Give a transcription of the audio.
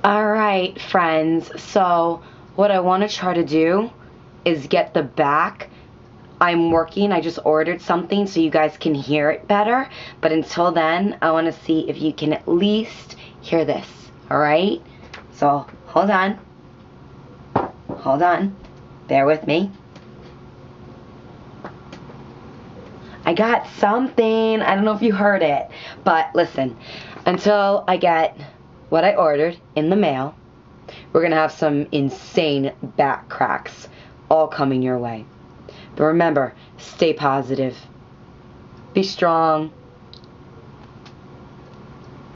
Alright, friends, so what I want to try to do is get the back. I'm working, I just ordered something so you guys can hear it better, but until then, I want to see if you can at least hear this, alright? So, hold on, bear with me. I got something, I don't know if you heard it, but listen, until I get what I ordered in the mail, we're gonna have some insane back cracks all coming your way. But remember, stay positive, be strong,